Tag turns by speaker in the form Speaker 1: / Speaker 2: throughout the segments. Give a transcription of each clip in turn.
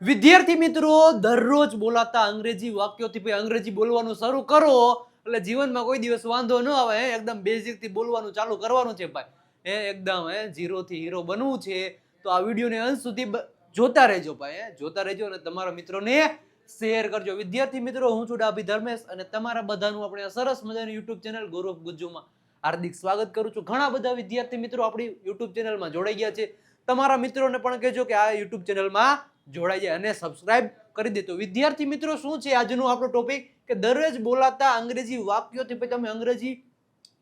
Speaker 1: વિદ્યાર્થી મિત્રો, દરરોજ બોલાતા અંગ્રેજી વાક્યોથી ભાઈ અંગ્રેજી બોલવાનું શરૂ કરો એટલે જીવનમાં કોઈ દિવસ વાંધો ન આવે. એકદમ બેઝિક થી બોલવાનું ચાલુ કરવાનું છે ભાઈ. એકદમ ઝીરો થી હીરો બનવું છે. તો આ વિડીયોને અંત સુધી જોતા રહેજો ભાઈ. જોતા રહેજો અને તમારા મિત્રોને શેર કરજો. વિદ્યાર્થી મિત્રો, હું છું ડાભી ધર્મેશ અને તમારા બધાનું આપણે આ સરસ મજાની યુટ્યુબ ચેનલ ગૌરવ ગુજ્જુમાં હાર્દિક સ્વાગત કરું છું. ઘણા બધા વિદ્યાર્થી મિત્રો આપણી યુટ્યુબ ચેનલમાં જોડાઈ ગયા છે. તમારા મિત્રોને પણ કહેજો કે આ યુટ્યુબ ચેનલમાં જોડાઈ જાય અને સબસ્ક્રાઇબ કરી દેતો. વિદ્યાર્થી મિત્રો, શું છે આજનો આપણો ટોપિક કે દરરોજ બોલાતા અંગ્રેજી વાક્યોથી પછી તમે અંગ્રેજી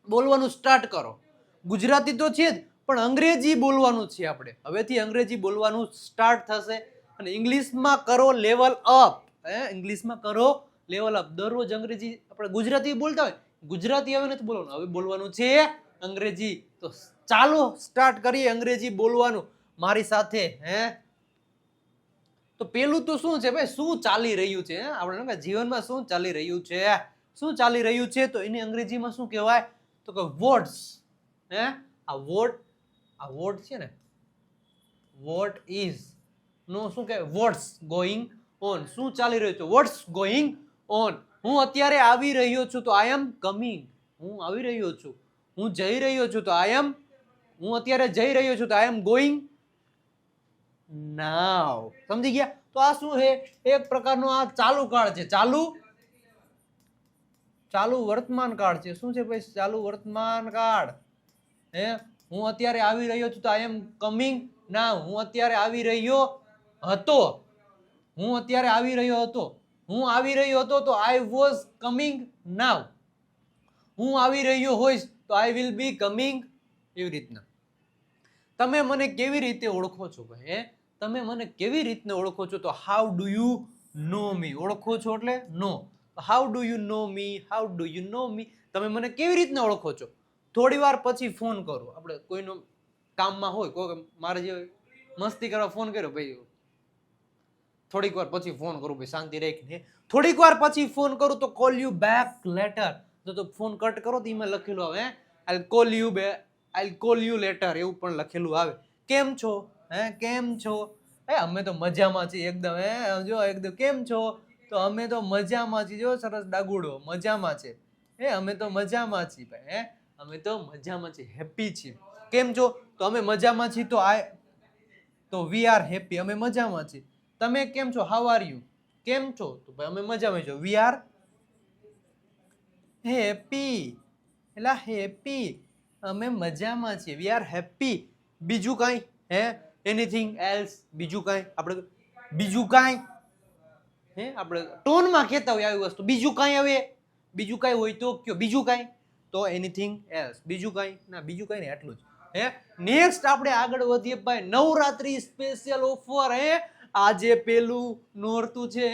Speaker 1: બોલવાનું સ્ટાર્ટ કરો. ગુજરાતી તો છે જ, પણ અંગ્રેજી બોલવાનું છે. આપણે હવેથી અંગ્રેજી બોલવાનું સ્ટાર્ટ થશે અને ઇંગ્લિશમાં કરો લેવલ અપ. ઇંગ્લિશમાં કરો લેવલ અપ. દરરોજ અંગ્રેજી આપણે ગુજરાતી બોલતા હોય, ગુજરાતી હવે નથી બોલવાનું, હવે બોલવાનું છે અંગ્રેજી. તો ચાલો સ્ટાર્ટ કરીએ અંગ્રેજી બોલવાનું મારી સાથે. તો પેલું તો શું છે ભાઈ, શું ચાલી રહ્યું છે આપણે જીવનમાં, શું ચાલી રહ્યું છે, શું ચાલી રહ્યું છે, તો એની અંગ્રેજીમાં શું કહેવાય તો કે વોટ્સ. આ વોટ છે ને, વોટ ઇઝ નો શું કહેવાય, વોટ્સ ગોઈંગ ઓન. શું ચાલી રહ્યું છે, વોટ્સ ગોઈંગ ઓન. હું અત્યારે આવી રહ્યો છું તો આઈ એમ કમિંગ. હું આવી રહ્યો છું. હું જઈ રહ્યો છું તો આઈ એમ, હું અત્યારે જઈ રહ્યો છું તો આઈ એમ ગોઈંગ નાવ. સમજી ગયા? તો આ શું છે, એક પ્રકારનો આ ચાલુ કાળ છે. ચાલુ વર્તમાન કાળ છે. શું છે ભાઈ, ચાલુ વર્તમાન કાળ. હું અત્યારે આવી રહ્યો છું તો આઈ એમ કમિંગ નાવ. હું અત્યારે આવી રહ્યો હતો. હું અત્યારે આવી રહ્યો હતો. હું આવી રહ્યો હતો તો આઈ વોઝ કમિંગ નાવ. હું આવી રહ્યો હોઈશ તો આઈ વિલ બી કમિંગ. એવી રીતના. તમે મને કેવી રીતે ઓળખો છો ભાઈ? તમે મને કેવી રીતને ઓળખો છો? તો how do you know me. ઓળખો છો એટલે know. How do you know me, how do you know me. તમે મને કેવી રીતને ઓળખો છો? થોડી વાર પછી ફોન કરો. આપણે કોઈનો કામમાં હોય, કોઈ મારે જે મસ્તી કરવા ફોન કર્યો ભાઈ, થોડીક વાર પછી ફોન કરું ભાઈ, શાંતિ રાખીને. થોડીક વાર પછી ફોન કરું તો કોલ યુ બેક લેટર. તો ફોન કટ કરો તો એમાં લખેલું આવે I'll call you back, I'll call you letter, એવું પણ લખેલું આવે. કેમ છો? કેમ છો? અમે તો મજામાં છીએ એકદમ. જો એકદમ કેમ છો? તો અમે તો મજામાં છીએ. જો સરસ ડાગુડો મજામાં છે. અમે તો મજામાં છીએ ભાઈ. અમે તો મજામાં છીએ, હેપી છીએ. કેમ છો? તો અમે મજામાં છીએ. તો વી આર હેપી. અમે મજામાં છીએ. તમે કેમ છો? How are you? કેમ છો? તો ભાઈ અમે મજામાં છીએ. We are happy. એટલે હેપી, અમે મજામાં છીએ. We are happy. બીજું કઈ? Anything else? બીજું કઈ? આપણે બીજું કઈ આપણે ટોનમાં કહેતા હોય આવી વસ્તુ. બીજું કઈ હવે, બીજું કઈ હોય તો કયો. બીજું કઈ? તો એનીથિંગ એલ્સ. બીજું કઈ ના, બીજું કઈ નહીં, આટલું જ. નેક્સ્ટ આપણે આગળ વધીએ ભાઈ. Navratri special offer. આજે પેલું નોરતું છે,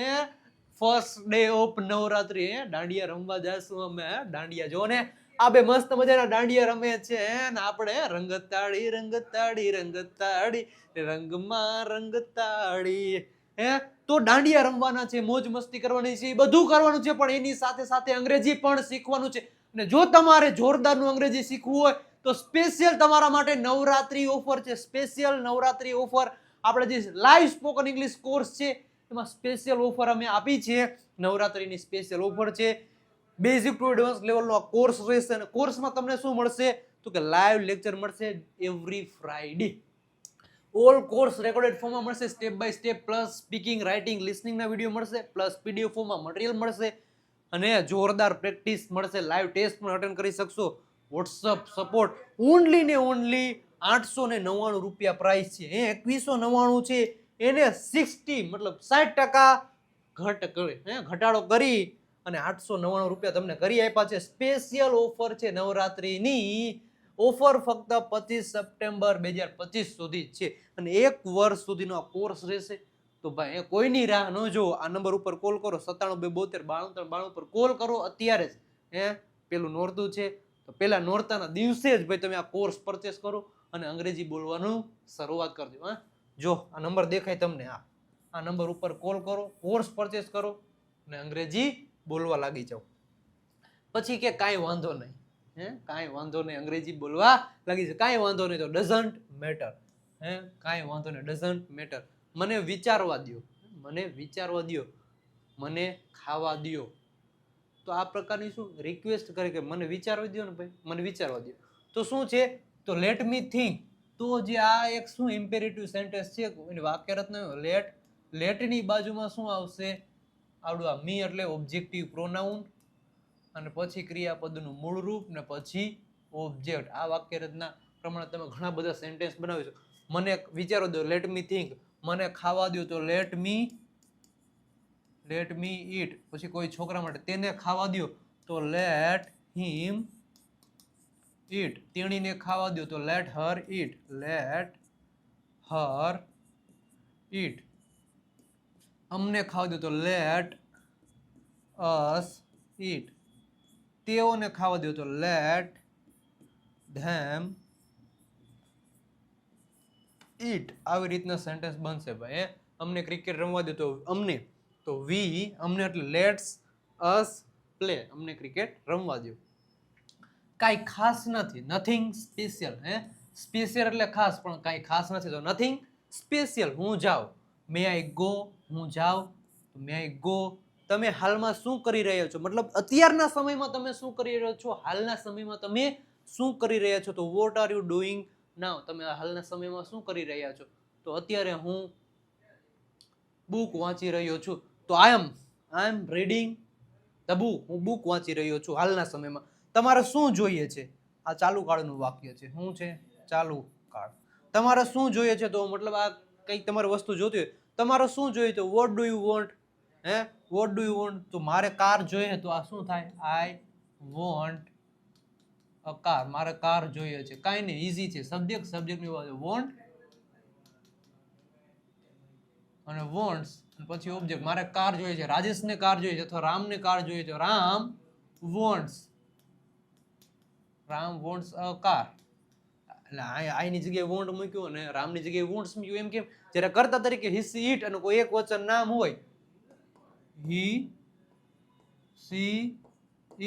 Speaker 1: first day of Navratri. Dandiya રમવા જાશું અમે. દાંડિયા જો ને, આ બે મસ્ત મજાના દાંડિયા રમે છે ને આપણે. રંગતાળી રંગતાળી રંગતાળી રંગમાં રંગતાળી. તો દાંડિયા રમવાના છે, મોજ મસ્તી કરવાની છે, બધું કરવાનું છે, પણ એની સાથે સાથે અંગ્રેજી પણ શીખવાનું છે. અને જો તમારે જોરદારનું અંગ્રેજી શીખવું હોય તો સ્પેશિયલ તમારા માટે નવરાત્રી ઓફર છે. Special Navratri offer. આપણે જે લાઈવ સ્પોકન ઇંગ્લિશ કોર્સ છે એમાં સ્પેશિયલ ઓફર અમે આપી છે. નવરાત્રીની સ્પેશિયલ ઓફર છે. બેઝિક ટુ એડવાન્સ લેવલનો આ કોર્સ રહેશે. અને કોર્સમાં તમને શું મળશે તો કે લાઈવ લેક્ચર મળશે every Friday. All course recorded ફોર્મમાં મળશે, step by step, plus speaking, writing, લિસનિંગના વિડીયો મળશે, પ્લસ પીડીએફ ફોર્મમાં મટીરિયલ મળશે અને જોરદાર પ્રેક્ટિસ મળશે. લાઈવ ટેસ્ટ પણ અટેન્ડ કરી શકશો. WhatsApp support. ઓનલી ને ઓનલી 899 રૂપિયા પ્રાઇસ છે. 2199 છે. એને 60 મતલબ 60% ઘટાડો કરી અને 899 રૂપિયા તમને કરી આપ્યા છે. સ્પેશિયલ ઓફર છે નવરાત્રીની. ઓફર ફક્ત 25 સપ્ટેમ્બર 2025 સુધી છે અને 1 વર્ષ સુધીનો આ કોર્સ રહેશે. તો ભાઈ કોઈની રાહ ન જો. આ નંબર ઉપર કોલ કરો, 9722729392 પર કોલ કરો અત્યારે જ. પેલું નોરતું છે તો પેલા નોરતાના દિવસે જ ભાઈ તમે આ કોર્સ પરચેસ કરો અને અંગ્રેજી બોલવાનું શરૂઆત કરજો. જો આ નંબર દેખાય તમને, આ નંબર ઉપર કોલ કરો, કોર્સ પરચેસ કરો અને અંગ્રેજી બોલવા લાગી જાઓ. પછી કે કાંઈ વાંધો નહીં, કાંઈ વાંધો નહીં, અંગ્રેજી બોલવા લાગી છે, કાંઈ વાંધો નહીં, તો ડઝન્ટ મેટર. કાંઈ વાંધો નહીં, ડઝન્ટ મેટર. મને વિચારવા દો, મને વિચારવા દ્યો, મને ખાવા દ્યો. તો આ પ્રકારની શું રિક્વેસ્ટ કરે કે મને વિચારવા દ્યો ને ભાઈ, મને વિચારવા દ્યો. તો શું છે, તો લેટ મી થિંક. તો જે આ એક શું ઇમ્પેરેટિવ સેન્ટેન્સ છે, એની વાક્ય રચના લેટની બાજુમાં શું આવશે, આવડું આ મી એટલે ઓબ્જેક્ટિવ પ્રોનાઉન, અને પછી ક્રિયાપદનું મૂળ રૂપ ને પછી ઓબ્જેક્ટ. આ વાક્ય રચના પ્રમાણે તમે ઘણા બધા સેન્ટેન્સ બનાવી શકો. મને વિચારો દો, લેટ મી થિંક. મને ખાવા દો, તો લેટ મી ઈટ. પછી કોઈ છોકરા માટે તેને ખાવા દો, તો લેટ હિમ ઈટ. તેણીને ખાવા દો, તો લેટ હર ઈટ. લેટ હર ઈટ. અમને ખાવા દો, તો લેટ અસ ઈટ. તેઓને ખાવા દો, તો લેટ ધેમ ઈટ. આવી રીતના સેન્ટેન્સ બનશે ભાઈ. અમને ક્રિકેટ રમવા દો, તો અમને, તો વી, અમને એટલે લેટ્સ અસ પ્લે. અમને ક્રિકેટ રમવા દો. કાંઈ ખાસ નથી, નથિંગ સ્પેશિયલ. સ્પેશિયલ એટલે ખાસ, પણ કાંઈ ખાસ નથી, તો નથિંગ સ્પેશિયલ. હું જાઉં, મે આઈ ગો. હું જાઉં, તો મે આઈ ગો. તમે હાલમાં શું કરી રહ્યા છો, મતલબ અત્યારના સમયમાં તમે શું કરી રહ્યા છો, હાલના સમયમાં તમે શું કરી રહ્યા છો, તો વોટ આર યુ ડુઈંગ નાઉ. તમે હાલના સમયમાં શું કરી રહ્યા છો, તો અત્યારે હું બુક વાંચી રહ્યો છું. તો I am reading the book. હું બુક વાંચી રહ્યો છું હાલના સમયમાં. તમારે શું જોઈએ છે, આ ચાલુ કાળનું વાક્ય છે. શું છે, ચાલુ કાળ. તમારે શું જોઈએ છે, તો મતલબ આ કંઈક તમારે વસ્તુ જોતી હોય. તમારે શું જોઈએ, તો what do you want. What do you want. તો મારે કાર જોઈએ, તો આ શું થાય, આઈ વોન્ટ અ કાર. મારે કાર જોઈએ છે. કાંઈ નહીં, ઈઝી છે. સબ્જેક્ટની બાજુ વોન્ટ અને વોન્ટ્સ, પછી ઓબ્જેક્ટ. મારે કાર જોઈએ છે, રાજેશને કાર જોઈએ છે, અથવા રામને કાર જોઈએ છે. Ram wants a car. એટલે આઈની જગ્યાએ વોન્ટ મૂક્યું અને રામની જગ્યાએ વોન્ટ્સ મૂક્યું. એમ કેમ, જ્યારે કર્તા તરીકે હી સી ઈટ અને કોઈ એક વચન નામ હોય, હી સી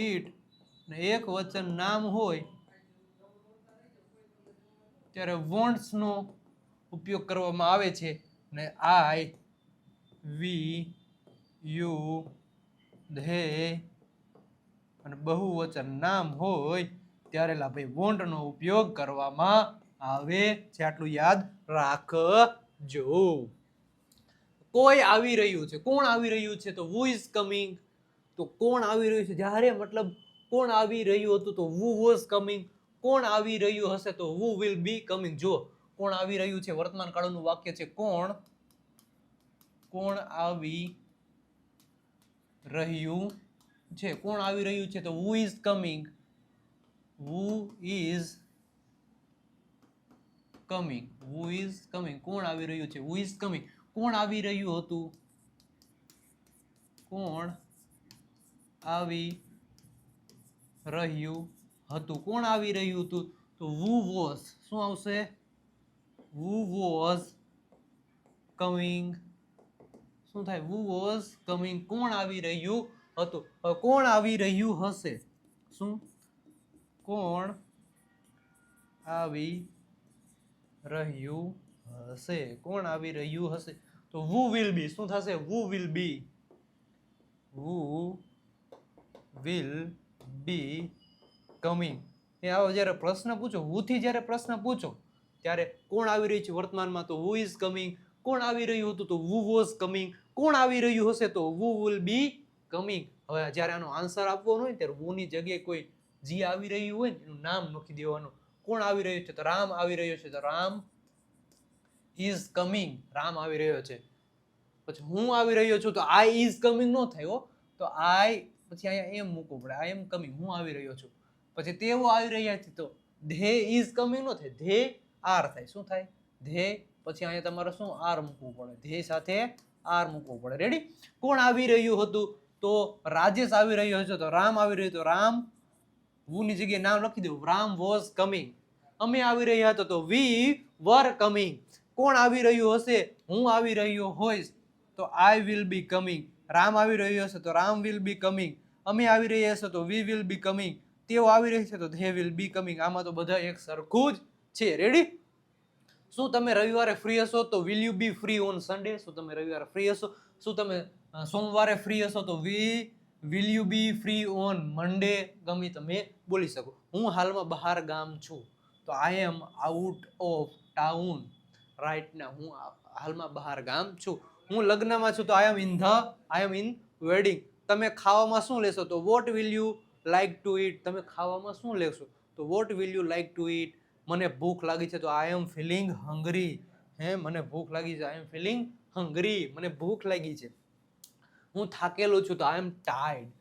Speaker 1: ઈટ ને એક વચન નામ હોય, ત્યારે વોન્ટ્સ નો ઉપયોગ કરવામાં આવે છે. ને આઈ, વી, યુ, ધે અને બહુવચન નામ હોય ત્યારે ભાઈ વોન્ટ નો ઉપયોગ કરવામાં આવે છે. આટલું યાદ રાખજો. કોઈ આવી રહ્યું છે. કોણ આવી રહ્યું છે, તો who is coming. તો કોણ આવી રહ્યું છે, જ્યારે મતલબ કોણ આવી રહ્યું હતું, તો who was coming. કોણ આવી રહ્યું હશે, તો who will be coming. જો કોણ આવી રહ્યું છે, વર્તમાન કાળનું વાક્ય છે. કોણ આવી રહ્યું છે. કોણ આવી રહ્યું છે, તો who is coming. who is coming. કોણ આવી રહ્યું છે, who is coming. કોણ આવી રહ્યું હતું, કોણ આવી રહ્યું હતું. કોણ આવી રહ્યું હતું, તો who was. શું આવશે, who was coming. શું થાય, who was coming. કોણ આવી રહ્યું હતું. કોણ આવી રહ્યું હશે, શું, કોણ આવી રહ્યું હશે. કોણ આવી રહ્યું હશે, તો who will be. શું થશે, who will be. coming. એ આવો જ્યારે પ્રશ્ન પૂછો, who થી જ્યારે પ્રશ્ન પૂછો ત્યારે કોણ આવી રહ્યું છે વર્તમાનમાં, તો who is coming. કોણ આવી રહ્યું હતું, તો who was coming. કોણ આવી રહ્યું હશે, તો who will be coming. હવે જ્યારે આનો આન્સર આપવાનો હોય ત્યારે who ની જગ્યાએ કોઈ જે આવી રહ્યું હોય ને એનું નામ લખી દેવાનું. કોણ આવી રહ્યું છે, તો રામ આવી રહ્યો છે, તો રામ is coming. રામ આવી રહ્યો છે. પછી હું આવી રહ્યો છું, તો I is coming નો થાય હો. તો I પછી અહીંયા એમ મૂકવું પડે, I am coming. હું આવી રહ્યો છું. પછી તેઓ આવી રહ્યા છે, તો they is coming નો થાય, they are થાય. શું થાય, they. પછી અહીંયા તમારે શું આર મૂકવું પડે, they સાથે આર મૂકવું પડે. રેડી. કોણ આવી રહ્યું હતું, તો રાજેશ આવી રહ્યો છે, તો રામ આવી રહ્યો, તો રામ. who ની જગ્યાએ નામ લખી દેવું, રામ was coming. અમે આવી રહ્યા હતા, તો we were coming. કોણ આવી રહ્યું હશે, હું આવી રહ્યો હોઈશ, તો I will be coming. Ram આવી રહ્યો હશે, તો રામ will be coming. અમે આવી રહ્યા હશે, તો we will be coming. તેઓ આવી રહી છે, તો they will be coming. આમાં તો બધા એક સરખું જ છે. રેડી. શું તમે રવિવારે ફ્રી હશો, તો will you be free on Sunday. શું તમે રવિવારે ફ્રી હશો, શું તમે સોમવારે ફ્રી હશો તો will you be free on Monday, ગમે તમે બોલી શકો. હું હાલમાં બહાર ગામ છું તો I am out of town right now. હું હાલમાં બહાર ગામ છું. હું લગ્નમાં છું તો આઈ એમ ઇન વેડિંગ. તમે ખાવામાં શું લેશો તો what will you like to ઈટ. તમે ખાવામાં શું લેશો તો what will you like to ઈટ. મને ભૂખ લાગી છે તો આઈ એમ ફીલિંગ હંગરી. મને ભૂખ લાગી છે, આઈ એમ ફીલિંગ હંગરી. મને ભૂખ લાગી છે. હું થાકેલો છું તો આઈ એમ ટાયર્ડ.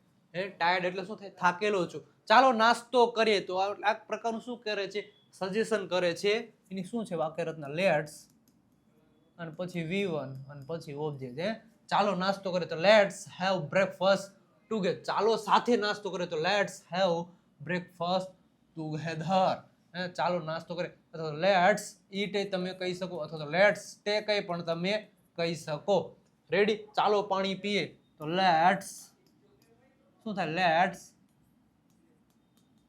Speaker 1: ટાયર્ડ એટલે શું થાય? થાકેલો છું. ચાલો નાસ્તો કરીએ તો આ પ્રકારનું શું કરે છે? સજેશન કરે છે. એની શું છે વાક્ય રચના? લેટ્સ અને પછી V1 અને પછી ઓબ્જેક્ટ. ચાલો નાસ્તો કરીએ તો લેટ્સ હેવ બ્રેકફાસ્ટ ટુગેધર. ચાલો સાથે નાસ્તો કરીએ તો લેટ્સ હેવ બ્રેકફાસ્ટ ટુગેધર. ચાલો નાસ્તો કરીએ અથવા લેટ્સ ઈટ તમે કહી શકો, અથવા તો લેટ્સ ટેક પણ તમે કહી શકો. રેડી? ચાલો પાણી પીએ તો લેટ્સ શું થાય? Let's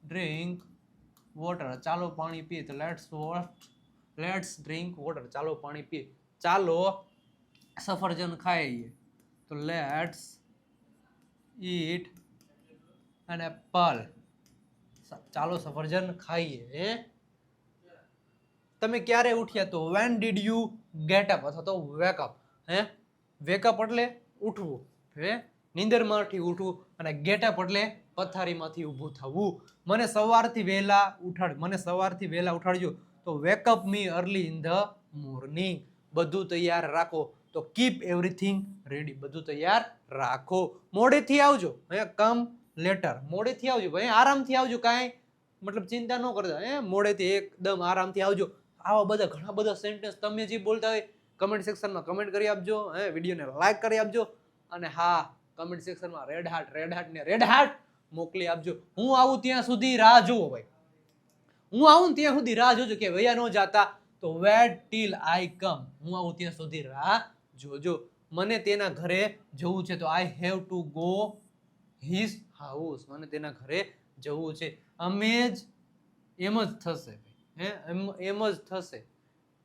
Speaker 1: drink water. ચાલો પાણી પીએ તો લેટ્સ ડ્રિંક વોટર. ચાલો પાણી પીએ. ચાલો સફરજન ખાઈએ તો લેટ્સ ઈટ એન એપલ. ચાલો સફરજન ખાઈએ. તમે ક્યારે ઉઠ્યા તો when did you get up અથવા તો wake up. wake up એટલે ઉઠવું, નીંદરમાંથી ઉઠવું, અને get up એટલે પથારીમાંથી ઊભું થવું. મને સવારથી વહેલા ઉઠાડજો તો wake up me early in the morning. બધું તૈયાર રાખો તો keep everything ready. બધું તૈયાર રાખો. મોડેથી આવજો, કમ લેટર. મોડેથી આવજો ભાઈ, આરામથી આવજો, કાંઈ મતલબ ચિંતા ન કરતા. મોડેથી એકદમ આરામથી આવજો. આવા બધા ઘણા બધા સેન્ટેન્સ તમે જે બોલતા હોય કમેન્ટ સેક્શનમાં કમેન્ટ કરી આપજો. વિડીયોને લાઈક કરી આપજો. અને હા, કમેન્ટ સેક્શનમાં રેડ હાર્ટ મોકલી આપજો. હું આવું ત્યાં સુધી રાહ જુઓ ભાઈ. હું આવું ત્યાં સુધી રાહ જોજો કે વયા ન જાતા તો વેટ ટીલ આઈ કમ. હું આવું ત્યાં સુધી રાહ જોજો. મને તેના ઘરે જવું છે તો I have to go his house. મને તેના ઘરે જવું છે. એમ જ થશે. એમ જ થશે.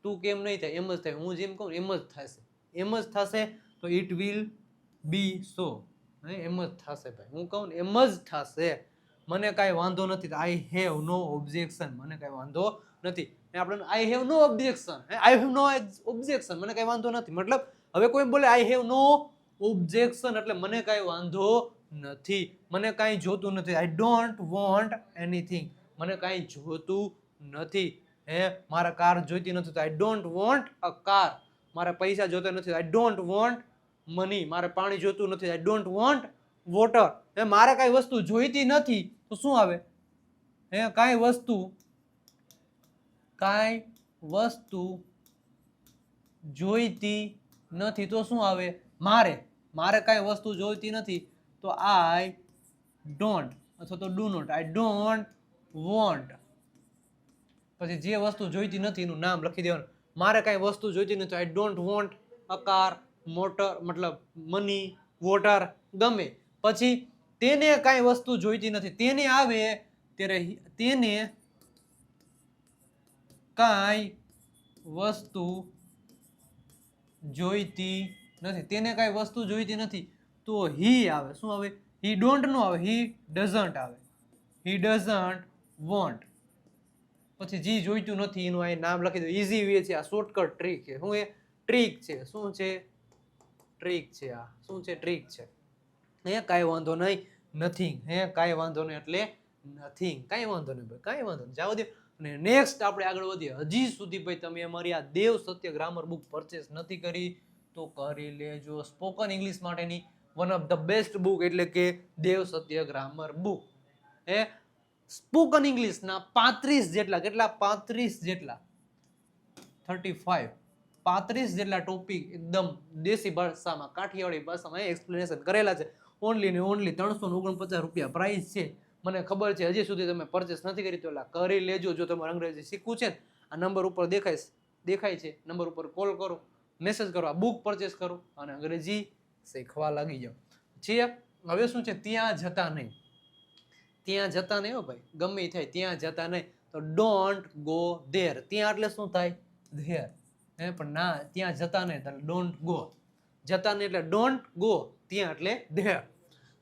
Speaker 1: તું કેમ નહીં થાય? એમ જ થાય. હું જેમ કહું એમ જ થશે. એમ જ થશે તો ઇટ વિલ બી સો. એમ જ થશે ભાઈ. હું કહું ને એમ જ થશે. મને કાંઈ વાંધો નથી. I have no objection. મને કાંઈ વાંધો નથી. આપણે I have no objection. I have no objection. મને કાંઈ વાંધો નથી. મતલબ હવે કોઈ બોલે આઈ હેવ નો ઓબ્જેક્શન એટલે મને કાંઈ વાંધો નથી. મને કાંઈ જોતું નથી. I don't want anything. મને કાંઈ જોતું નથી. મારા કાર જોઈતી નથી તો આઈ ડોન્ટ વોન્ટ અ કાર. મારા પૈસા જોતા નથી. I don't want money. મારે પાણી જોતું નથી. I don't want water. મારે કાંઈ વસ્તુ જોઈતી નથી તો શું આવે? કાંઈ વસ્તુ જોઈતી નથી તો શું આવે? મારે કાંઈ વસ્તુ જોઈતી નથી તો આઈ ડોન્ટ અથવા તો do not. I don't want. પછી જે વસ્તુ જોઈતી નથી એનું નામ લખી દેવાનું. મારે કાંઈ વસ્તુ જોઈતી નથી. I don't want a car, motor, મતલબ મની, વોટર, ગમે. પછી તેને કાંઈ વસ્તુ જોઈતી નથી. તેને આવે ત્યારે તેને કાંઈ વસ્તુ જોઈતી નથી. તેને કાંઈ વસ્તુ જોઈતી નથી તો હી આવે. શું આવે? હી ડોન્ટ નો આવે. હી ડઝન્ટ આવે. હી ડઝન્ટ વોન્ટ. પછી જી જોઈતું નથી એનું અહીં નામ લખી દો. ઇઝી વે છે આ, શોર્ટકટ ટ્રીક છે. શું એ ટ્રીક છે? શું છે? ટ્રીક છે. આ શું છે? ટ્રીક છે. કાંઈ વાંધો નહીં, નથિંગ. કાંઈ વાંધો નહીં એટલે નથિંગ. કાંઈ વાંધો નહીં ભાઈ, કાંઈ વાંધો નહીં, જાવ દે. અને નેક્સ્ટ આપણે આગળ વધીએ. હજી સુધી ભાઈ તમે અમારી આ દેવ સત્ય ગ્રામર બુક પરચેસ નથી કરી તો કરી લેજો. સ્પોકન ઇંગ્લિશ માટેની one of the best book એટલે કે દેવ સત્ય ગ્રામર બુક. સ્પોકન ઇંગ્લિશના 35 જેટલા 35 જેટલા ટોપિક એકદમ દેશી ભાષામાં, કાઠિયાવાડી ભાષામાં એક્સપ્લેનેશન કરેલા છે. ઓનલી ને ઓનલી 349 રૂપિયા પ્રાઇસ છે. મને ખબર છે હજી સુધી તમે પરચેસ નથી કરી તો કરી લેજો. જો તમારે અંગ્રેજી શીખવું છે આ નંબર ઉપર દેખાય છે, નંબર ઉપર કોલ કરો, મેસેજ કરો, આ બુક પરચેસ કરો અને અંગ્રેજી શીખવા લાગી જાઓ. હવે શું છે? ત્યાં જતા નહીં હો ભાઈ. ગમે થાય ત્યાં જતા નહીં તો ડોન્ટ ગો ધેર. ત્યાં એટલે શું થાય? ધેર. પણ ના, ત્યાં જતા નહીં એટલે ડોન્ટ ગો. જતા ને એટલે ડોન્ટ ગો, ત્યાં એટલે ધેર.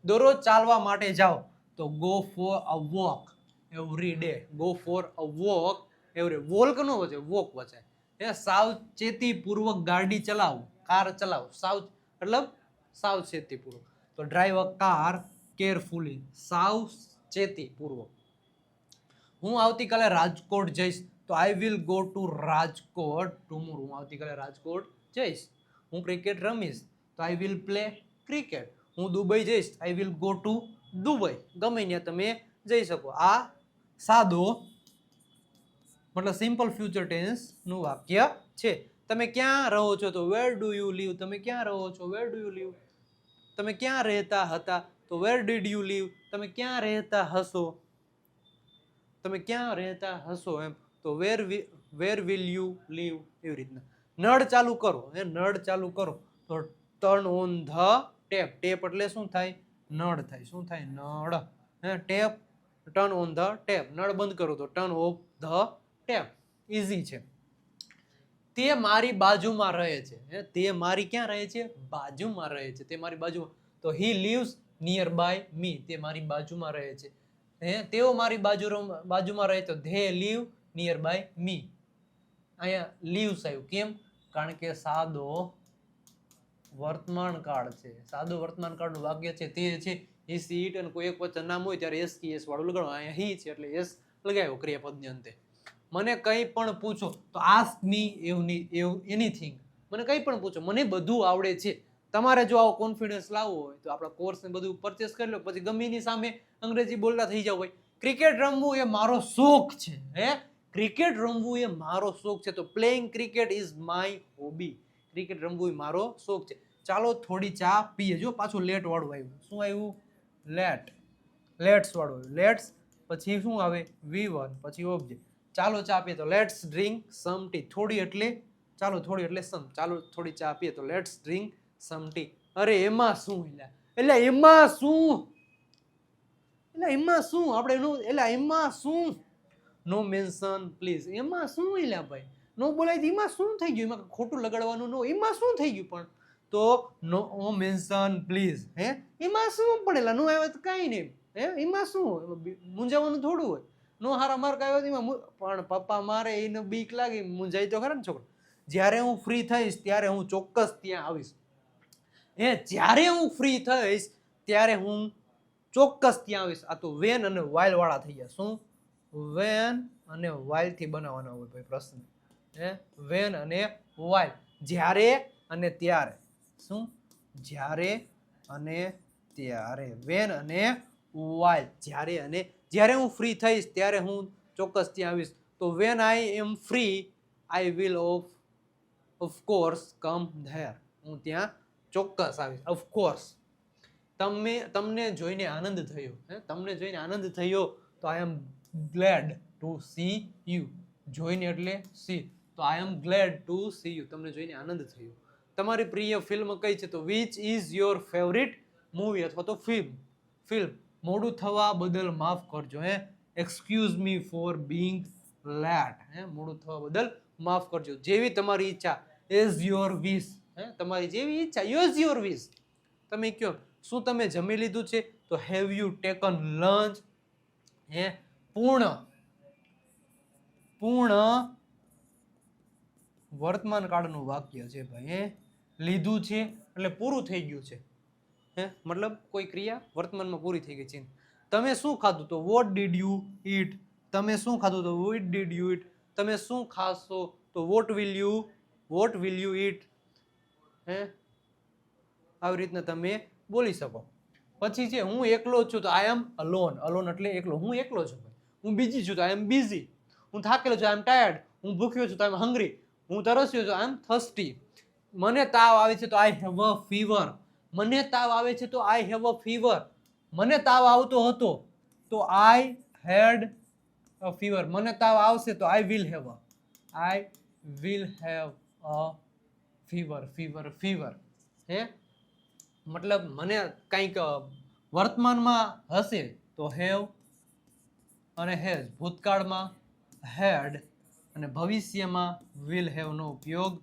Speaker 1: દરરોજ ચાલવા માટે જાઓ તો go for a walk every day. Go for a walk every. Walk નો વચે, વોક વચે. સાવચેતી પૂર્વક ગાડી ચલાવો, કાર ચલાવો. મતલબ સાવચેતી પૂર્વક. તો ડ્રાઈવ અ કાર કેરફુલી, સાવચેતી પૂર્વક. હું આવતીકાલે રાજકોટ જઈશ તો I will go to Rajkot tomorrow. હું આવતીકાલે રાજકોટ જઈશ. હું ક્રિકેટ રમીશ તો આઈ વિલ પ્લે ક્રિકેટ. હું દુબઈ જઈશ I will go to Dubai. ગમે ત્યાં તમે જઈ શકો. આ સાદો મતલબ સિમ્પલ ફ્યુચર ટેન્સ નું વાક્ય છે. તમે ક્યાં રહો છો તો વેર ડુ યુ લીવ. તમે ક્યાં રહો છો, વેર ડુ યુ લીવ. તમે ક્યાં રહેતા હતા તો વેર ડીડ યુ લીવ. તમે ક્યાં રહેતા હશો, તમે ક્યાં રહેતા હશો એમ તો વેર વિલ યુ લીવ. એવી રીતના. નળ ચાલુ કરો, નળ ચાલુ કરો તો turn on the tap. Tap એટલે શું થાય, નળ થાય. શું થાય, નળ. Tap, turn on the tap. નળ બંધ કરો તો turn off the tap. Easy છે. તે મારી બાજુમાં રહે છે. તે મારી ક્યાં રહે છે, બાજુમાં રહે છે. તે મારી બાજુમાં તો હી લીવ્સ નિયર બાય મી. તે મારી બાજુમાં રહે છે. તેઓ મારી બાજુમાં રહે તો they live near by me. અહીંયા લીવ્સ આવ્યું. કેમ, કારણ કે સાદો વર્તમાન કાળ છે. સાદો વર્તમાન કાળનું વાક્ય છે તે છે હી સી ઇટ, અને કોઈ એક વચન નામ હોય ત્યારે એસ કી એસ વાળું લગાડવાનું. અહીંયા હી છે એટલે એસ લગાવ્યો ક્રિયાપદની અંતે. મને કંઈ પણ પૂછો તો આસ્ક મી એનીથિંગ. મને કંઈ પણ પૂછો, મને બધું આવડે છે. તમારે જો આવો કોન્ફિડન્સ લાવવો હોય તો આપણા કોર્સને બધું પરચેસ કરી લો, પછી ગમે એની સામે અંગ્રેજી બોલતા થઈ જાવ. ભાઈ ક્રિકેટ રમવું એ મારો શોખ છે. ક્રિકેટ રમવું એ મારો શોખ છે. તો playing cricket is my hobby. Cricket રમવું એ મારો શોખ છે. ચાલો થોડી ચા પીએ. જો પાછું લેટ વાળું આવ્યું. શું આવ્યું, લેટ્સ વાળું. લેટ્સ પછી શું આવે, V1 પછી ઓબ્જેક્ટ. ચાલો ચા પીએ તો લેટ્સ ડ્રિંક સમ ટી. થોડી એટલે ચાલો, થોડી એટલે સમ. ચાલો થોડી ચા પીએ તો લેટ્સ ડ્રિંક સમ ટી. અરે એમાં શું, એટલે એમાં શું, એટલે એમાં શું આપણે એટલે એમાં શું, નો મેન્શન પ્લીઝ. એમાં શું એલા ભાઈ, નો બોલાય એમાં શું થઈ ગયું, એમાં ખોટું લગાડવાનું નો, એમાં શું થઈ ગયું. પણ તો નો મેન્શન પ્લીઝ. એમાં શું પડેલા, નો આવ્યા તો કાંઈ નહીં. એમાં શું મૂંઝાવાનું થોડું હોય. નો હારા માર્ક આવ્યો એમાં પણ પપ્પા મારે એને બીક લાગી, મૂંઝાઈ તો ખરા ને છોકરો. જ્યારે હું ફ્રી થઈશ ત્યારે હું ચોક્કસ ત્યાં આવીશ. જ્યારે હું ફ્રી થઈશ ત્યારે હું ચોક્કસ ત્યાં આવીશ. આ તો વેન અને વાઇલ વાળા થઈ ગયા. શું, વેન અને વાઇલ થી બનાવવાના હોય ભાઈ પ્રશ્ન. વેન અને વાઇલ. જ્યારે અને ત્યારે. શું, જ્યારે અને ત્યારે. વેન અને વાઇલ. જ્યારે હું ફ્રી થઈશ ત્યારે હું ચોક્કસ ત્યાં આવીશ. તો when I am free I will of course come there. હું ત્યાં ચોક્કસ આવીશ. ઓફકોર્સ. તમને જોઈને આનંદ થયો. તમને જોઈને આનંદ થયો તો I M glad two C you. જોઈને એટલે સી. તો I M glad two C you. તમને જોઈને આનંદ થયો. તમારી પ્રિય ફિલ્મ કઈ છે તો which is your favourite movie અથવા તો ફિલ્મ. મોડું થવા બદલ માફ કરજો. Excuse me for being late. મોડું થવા બદલ માફ કરજો. જેવી તમારી ઈચ્છા. As your wish. તમારી જેવી ઈચ્છા. Use your wish. તમે કયો, શું તમે જમી લીધું છે તો હેવ યુ ટેકન લંચ. પૂર્ણ વર્તમાન કાળનું વાક્ય છે ભાઈ. લીધું છે એટલે પૂરું થઈ ગયું છે. મતલબ કોઈ ક્રિયા વર્તમાનમાં પૂરી થઈ ગઈ છે. તમે શું ખાધું તો વોટ ડીડ યુ ઈટ. તમે શું ખાધું તો વોટ ડીડ યુ ઈટ. તમે શું ખાશો તો વોટ વિલ યુ ઈટ. આવી રીતના તમે બોલી શકો. પછી છે હું એકલો છું તો આઈ એમ અલોન. અલોન એટલે એકલો. હું એકલો છું. હું બીજી છું તો આઈ એમ બીઝી. હું થાકેલો છું આઈ એમ ટાયર્ડ. હું ભૂખ્યો છું તો આઈ એમ હંગ્રી. હું તરસ્યો છું આઈ એમ થર્સ્ટી. મને તાવ આવે છે તો આઈ હેવ અ ફીવર. મને તાવ આવે છે તો આઈ હેવ અ ફીવર. મને તાવ આવતો હતો તો આઈ હેડ અ ફીવર. મને તાવ આવશે તો I will have a fever. મતલબ મને કંઈક વર્તમાનમાં હશે તો હેવ અને હેઝ. ભૂતકાળમાં હેડ અને ભવિષ્યમાં વિલ હેવ નો ઉપયોગ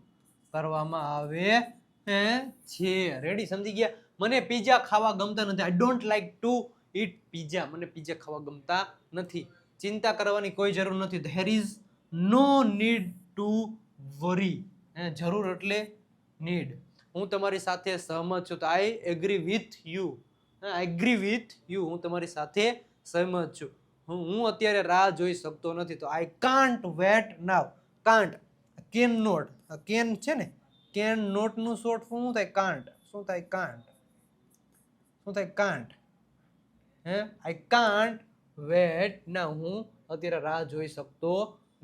Speaker 1: કરવામાં આવે હે છે. રેડી, સમજી ગયા? મને પીઝા ખાવા ગમતા નથી. I don't like to eat pizza. મને પીઝા ખાવા ગમતા નથી. ચિંતા કરવાની કોઈ જરૂર નથી. There is no need to worry. જરૂર એટલે નીડ. હું તમારી સાથે સહમત છું. તો I agree with you. I agree with you. હું તમારી સાથે સહમત છું. હું અત્યારે રાહ જોઈ શકતો નથી. તો I can't wait now. Can't, can not. Can છે ને, કેન નોટ નું શોર્ટ ફોર્મ શું થાય? કાન્ટ. શું થાય? કાન્ટ. શું થાય? Can't. I can't wait now. હું અત્યારે રાહ જોઈ શકતો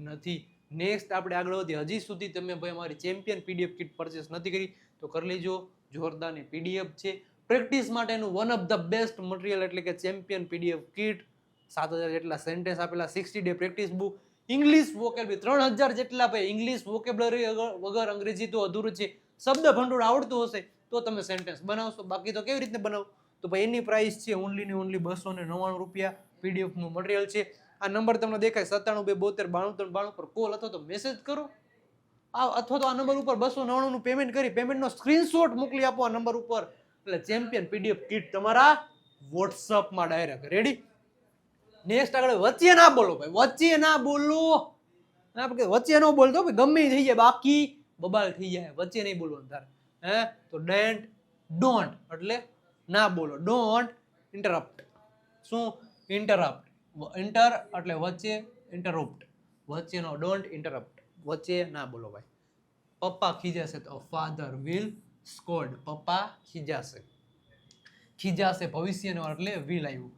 Speaker 1: નથી. નેક્સ્ટ આપણે આગળ વધીએ. હજી સુધી તમે ભાઈ અમારી ચેમ્પિયન પીડીએફ કિટ પરચેસ નથી કરી તો કરી લેજો. જોરદારની પીડીએફ છે. પ્રેક્ટિસ માટેનું one of the best material એટલે કે ચેમ્પિયન પીડીએફ કિટ. 7000 જેટલા સેન્ટેન્સ આપેલા, 60 day practice book, English vocabulary 3000 જેટલા. ભાઈ ઇંગ્લિશ વોકેબલરી વગર અંગ્રેજી તો અધૂરું છે. શબ્દ ભંડોળ આવડતું હશે તો તમે સેન્ટેન્સ બનાવશો, બાકી તો કેવી રીતે બનાવો? તો ભાઈ એની પ્રાઇસ છે ઓનલી ને ઓનલી 299 રૂપિયા. પીડીએફ નું મટીરિયલ છે. આ નંબર તમને દેખાય 97 272 93 92 પર કોલ અથવા તો મેસેજ કરો, અથવા તો આ નંબર ઉપર 299 નું પેમેન્ટ કરી પેમેન્ટનો સ્ક્રીનશોટ મોકલી આપો આ નંબર ઉપર. એટલે ચેમ્પિયન પીડીએફ કિટ તમારા વોટ્સઅપમાં ડાયરેક્ટ રેડી. નેક્સ્ટ આગળ વચ્ચે ના બોલો ભાઈ, વચ્ચે ના બોલો. વચ્ચે ન બોલતો ભાઈ, ગમે થઈ જાય, બાકી બબાલ થઈ જાય. વચ્ચે નહીં બોલવાનું તારે. તો ડોન્ટ એટલે ના બોલો. Don't interrupt. શું? ઇન્ટરપ્ટ. ઇન્ટર એટલે વચ્ચે, ઇન્ટરપ્ટ વચ્ચેનો. ડોન્ટ ઇન્ટરપ્ટ, વચ્ચે ના બોલો ભાઈ. પપ્પા ખીજાશે તો ફાધર વિલ સ્કોલ્ડ. પપ્પા ખીજાશે. ખીજાશે ભવિષ્યનો એટલે વિલ આવ્યું.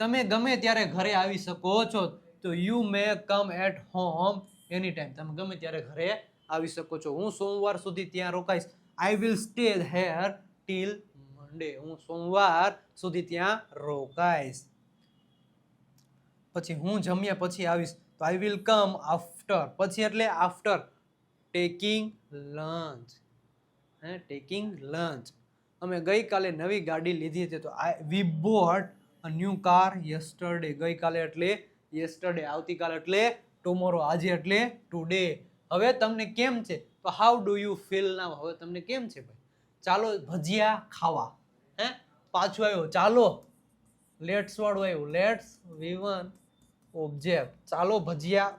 Speaker 1: તમે ગમે ત્યારે ઘરે આવી શકો છો. તો you may come at home any time. તમે ગમે ત્યારે ઘરે આવી શકો છો. હું સોમવાર સુધી ત્યાં રોકાઈશ. I will stay here till Monday. હું સોમવાર સુધી ત્યાં રોકાઈશ. પછી હું જમ્યા પછી આવીશ તો આઈ વિલ કમ આફ્ટર. પછી એટલે after taking lunch. Taking lunch. અમે ગઈકાલે નવી ગાડી લીધી હતી. તો we bought a new car yesterday. ગઈકાલે એટલે યસ્ટરડે. આવતીકાલ એટલે ટુમોરો. આજે એટલે ટુડે. હવે તમને કેમ છે? તો હાઉ ડુ યુ ફીલ નાઉ. હવે તમને કેમ છે ભાઈ? ચાલો ભજીયા ખાવા. પાછું આવ્યો ચાલો. લેટ્સ વાળું આવ્યું. Let's V1 object. ચાલો ભજીયા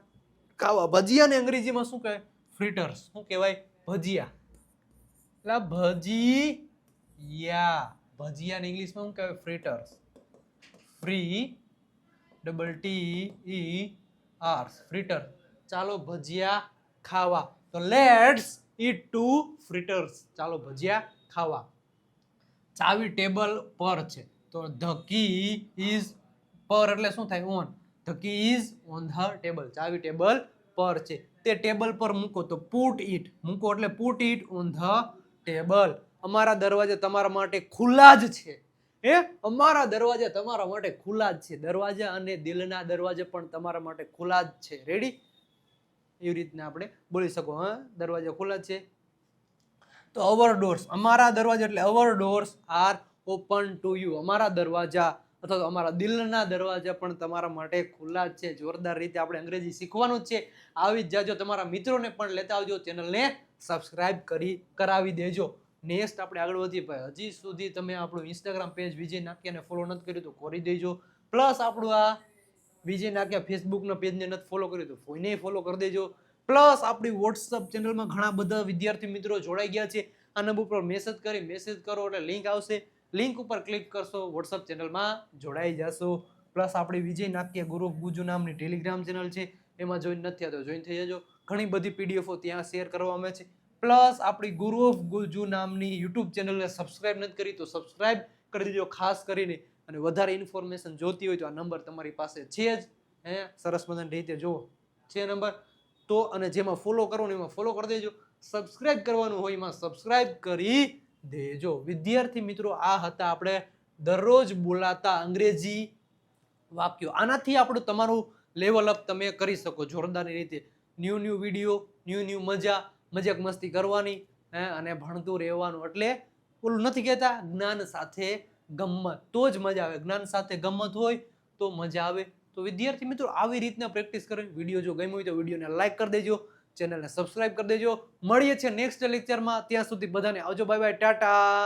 Speaker 1: ખાવા. ભજીયાને અંગ્રેજીમાં શું કહેવાય? ફ્રીટર્સ. શું કહેવાય? ભજીયા. એટલે ભજીયા. ભજીયાને ઇંગ્લિશમાં શું કહેવાય? ફ્રીટર્સ. Free TER fritter. ચાલો ભજીયા ખાવા. તો લેટ્સ ઈટ ટુ ફ્રીટર્સ. ચાલો ભજીયા ખાવા. ચાવી ટેબલ પર છે. તો ધ કી ઇઝ પર એટલે શું થાય? On. The key is on the table. ચાવી ટેબલ પર છે. તે ટેબલ પર મૂકો તો પુટ ઇટ. મૂકો એટલે put it on the table. અમારા દરવાજા તમારા માટે ખુલ્લા જ છે. અમારા દરવાજા તમારા માટે ખુલ્લા જ છે. દરવાજા અને દિલના દરવાજા પણ તમારા માટે ખુલ્લા જ છે. રેડી? એવી રીતના આપણે બોલી શકો. દરવાજા ખુલ્લા જ છે. તો અવર ડોર્સ. અમારા દરવાજા એટલે our doors are open to you. અમારા દરવાજા અથવા તો અમારા દિલના દરવાજા પણ તમારા માટે ખુલ્લા જ છે. જોરદાર રીતે આપણે અંગ્રેજી શીખવાનું જ છે. આવી જ જાજો. તમારા મિત્રોને પણ લેતા આવજો. ચેનલને સબસ્ક્રાઇબ કરાવી દેજો. નેક્સ્ટ આપણે આગળ વધીએ ભાઈ. હજી સુધી તમે આપણું ઇન્સ્ટાગ્રામ પેજ વિજય નાકિયાને ફોલો નથી કર્યું તો કરી દેજો. પ્લસ આપણું આ વિજય નાકિયા ફેસબુકના પેજને નથી ફોલો કર્યું તો કોઈને ફોલો કરી દેજો. પ્લસ આપણી વોટ્સઅપ ચેનલમાં ઘણા બધા વિદ્યાર્થી મિત્રો જોડાઈ ગયા છે. આ નંબર ઉપર મેસેજ કરો એટલે લિંક આવશે. લિંક ઉપર ક્લિક કરશો, વોટ્સઅપ ચેનલમાં જોડાઈ જશો. પ્લસ આપણી વિજય નાકિયા ગુરુ ઓફ ગુજુ નામની ટેલિગ્રામ ચેનલ છે. એમાં જોઈન નથી થયા તો જોઈન થઈ જજો. ઘણી બધી પીડીએફો ત્યાં શેર કરવામાં આવે છે. પ્લસ આપણી ગુરુ ઓફ ગુજુ નામની યુટ્યુબ ચેનલને સબસ્ક્રાઇબ નથી કરી તો સબસ્ક્રાઇબ કરી દેજો ખાસ કરીને. અને વધારે ઇન્ફોર્મેશન જોતી હોય તો આ નંબર તમારી પાસે છે જ. સરસ મજાની રીતે જુઓ છે નંબર. તો અને જેમાં ફોલો કરવાનું એમાં ફોલો કરી દેજો. સબસ્ક્રાઇબ કરવાનું હોય એમાં સબસ્ક્રાઇબ કરી દેજો. વિદ્યાર્થી મિત્રો, આ હતા આપણે દરરોજ બોલાતા અંગ્રેજી વાક્યો. આનાથી આપણું તમારું લેવલ અપ તમે કરી શકો જોરદારની રીતે. ન્યૂ વિડીયો, ન્યૂ મજાક મસ્તી કરવાની અને ભણતું રહેવાનું. એટલે ઓલું નથી કહેતા જ્ઞાન સાથે ગમ્મત તો જ મજા આવે. જ્ઞાન સાથે ગમ્મત હોય તો મજા આવે. તો વિદ્યાર્થી મિત્રો આવી રીતના પ્રેક્ટિસ કરે. વિડીયો જો ગમ્યો હોય તો વિડીયોને લાઈક કરી દેજો. ચેનલને સબસ્ક્રાઇબ કરી દેજો. મળીએ છીએ નેક્સ્ટ લેક્ચરમાં. ત્યાં સુધી બધાને આવજો, બાય બાય, ટાટા.